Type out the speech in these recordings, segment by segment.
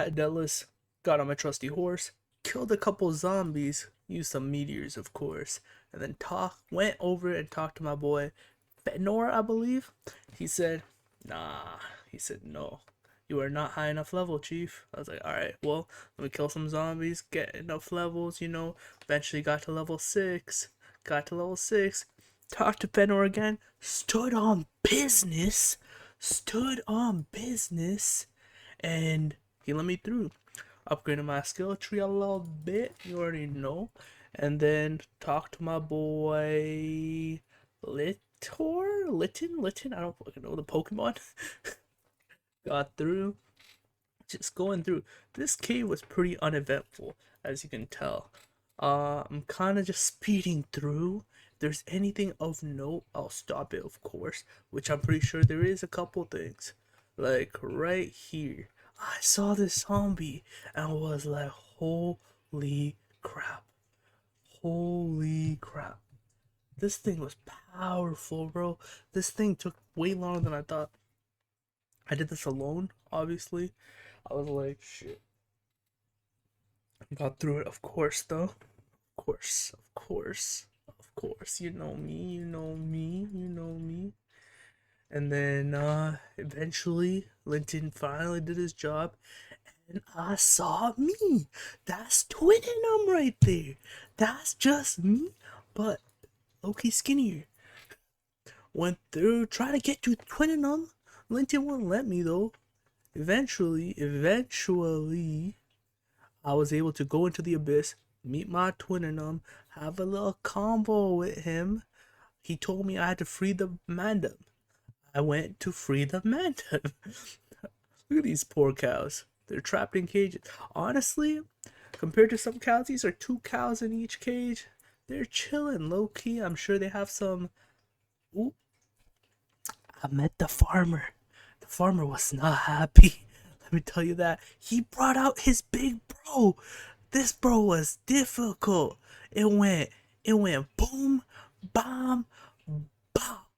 At Dallas, got on my trusty horse, killed a couple zombies, used some meteors, of course, and then went over and talked to my boy Fenor, I believe. He said, "Nah." He said, "No, you are not high enough level, Chief." I was like, "Alright, well, let me kill some zombies, get enough levels, you know." Eventually got to level 6. Got to level 6. Talked to Fenor again. Stood on business. Stood on business. And he let me through. Upgraded my skill tree a little bit, you already know. And then talked to my boy Litten, I don't fucking know the Pokemon. Got through. Just going through. This cave was pretty uneventful, as you can tell. I'm kind of just speeding through. If there's anything of note, I'll stop it, of course, which I'm pretty sure there is a couple things. Like right here, I saw this zombie and was like, holy crap. Holy crap. This thing was powerful, bro. This thing took way longer than I thought. I did this alone, obviously. I was like, shit. Got through it, of course, though. Of course, of course, of course. You know me, you know me, you know me. And then, eventually, Linton finally did his job, and I saw me. That's twinning them right there. That's just me, but low-key skinnier. Went through, trying to get to twinning them. Linton wouldn't let me, though. Eventually, I was able to go into the abyss, meet my twinning have a little combo with him. He told me I had to free the mandem. I went to free the mandem. Look at these poor cows. They're trapped in cages. Honestly, compared to some cows, these are 2 cows in each cage. They're chilling, low key. I'm sure they have some. Ooh. I met the farmer. The farmer was not happy. Let me tell you that. He brought out his big bro. This bro was difficult. It went boom, bomb, bop.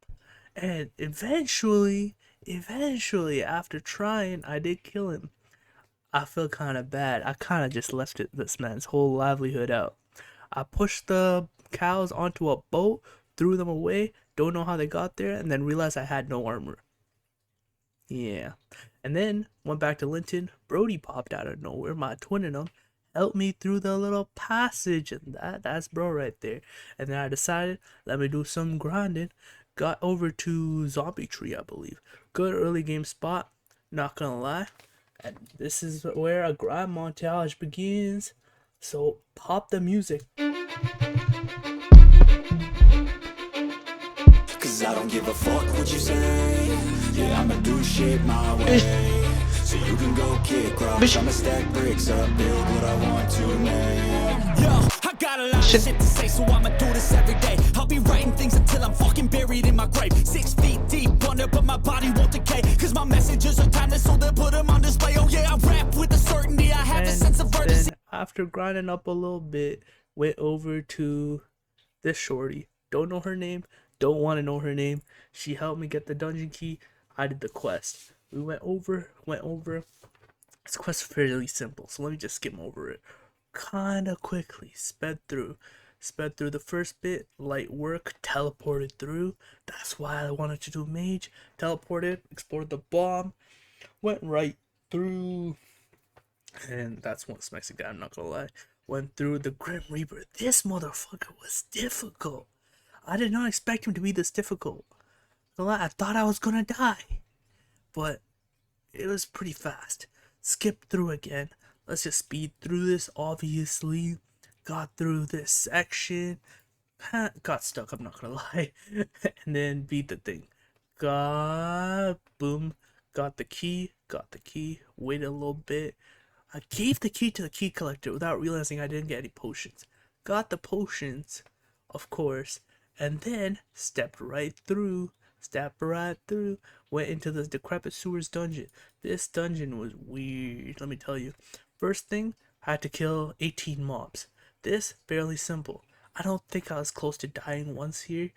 And eventually, after trying, I did kill him. I feel kind of bad. I kind of just left this man's whole livelihood out. I pushed the cows onto a boat, threw them away, don't know how they got there, and then realized I had no armor. Yeah. And then went back to Linton. Brody popped out of nowhere, my twinning him, helped me through the little passage, and that's bro right there. And then I decided, let me do some grinding. Got over to Zombie Tree, I believe. Good early game spot, not gonna lie. And this is where a grind montage begins. So pop the music. Cause I don't give a fuck what you say. Yeah, I'ma do shit my way. So you can go kick rocks. I'ma stack bricks up, build what I want to make. Yo, I got a lot of shit to say, so I'ma do this every day. I'll be writing things until I'm fucking buried in my grave. 6 feet deep under, but my body won't decay. Cause my messages are timeless, so they'll put them on display. Oh yeah, I rap with a certainty, I have a sense of urgency. After grinding up a little bit, went over to this shorty. Don't know her name, don't want to know her name. She helped me get the dungeon key. I did the quest. We went over. This quest is fairly simple, so let me just skim over it kinda quickly. Sped through the first bit, light work, teleported through. That's why I wanted to do Mage. Teleported, explored the bomb, went right through, and that's one smexy guy, I'm not gonna lie. Went through the Grim Reaper. This motherfucker was difficult. I did not expect him to be this difficult. I thought I was gonna die, but it was pretty fast. Skipped through again. Let's just speed through this, obviously. Got through this section. Got stuck, I'm not gonna lie. And then beat the thing. Boom. Got the key. Waited a little bit. I gave the key to the key collector without realizing I didn't get any potions. Got the potions, of course. And then stepped right through. Went into the Decrepit Sewers dungeon. This dungeon was weird, let me tell you. First thing, I had to kill 18 mobs. This, fairly simple. I don't think I was close to dying once here.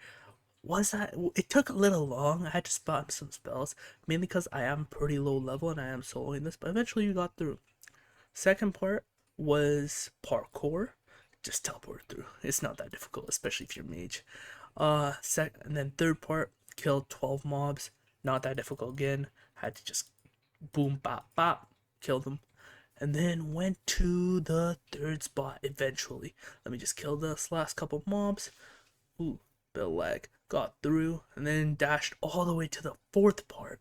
Was I? It took a little long. I had to spot some spells, mainly because I am pretty low level and I am soloing this, but eventually we got through. Second part was parkour. Just teleport through. It's not that difficult, especially if you're mage. And then third part, killed 12 mobs. Not that difficult again. Had to just boom, bop, bop, kill them. And then went to the third spot eventually. Let me just kill this last couple mobs. Ooh, bit of lag. Got through and then dashed all the way to the fourth part.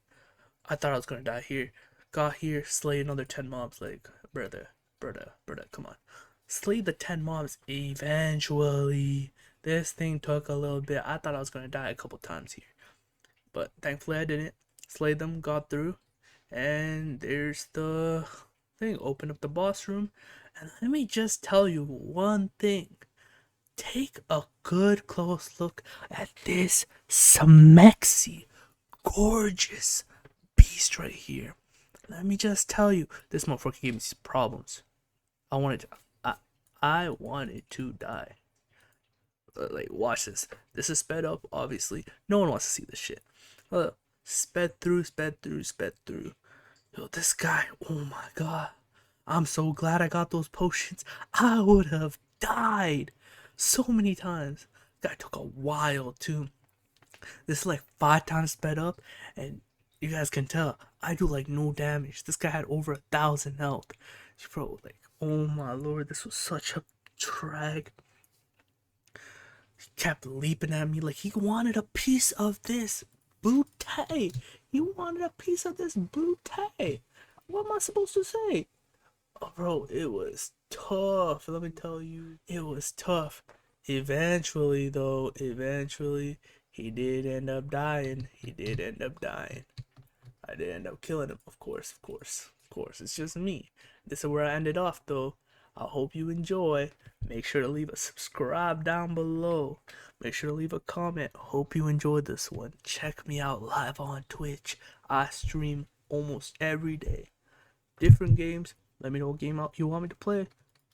I thought I was gonna die here. Got here, slay another 10 mobs. Like, brother, come on. Slay the 10 mobs eventually. This thing took a little bit. I thought I was gonna die a couple times here. But thankfully I didn't. Slayed them, got through. And there's the thing. Open up the boss room. And let me just tell you one thing. Take a good close look at this smexy, gorgeous beast right here. Let me just tell you, this motherfucker gave me problems. I wanted to die. Like, watch this. This is sped up, obviously. No one wants to see this shit. Sped through. Yo, this guy, oh my god. I'm so glad I got those potions. I would have died so many times. Guy took a while too. This is like 5 times sped up, and you guys can tell I do like no damage. This guy had over 1,000 health. Bro, like, oh my lord, this was such a drag. He kept leaping at me like he wanted a piece of this booty. He wanted a piece of this booty. What am I supposed to say? Oh, bro, it was tough. Let me tell you, it was tough. Eventually, though, he did end up dying. I did end up killing him, of course. It's just me. This is where I ended off, though. I hope you enjoy. Make sure to leave a subscribe down below. Make sure to leave a comment. Hope you enjoyed this one. Check me out live on Twitch. I stream almost every day. Different games. Let me know what game you want me to play.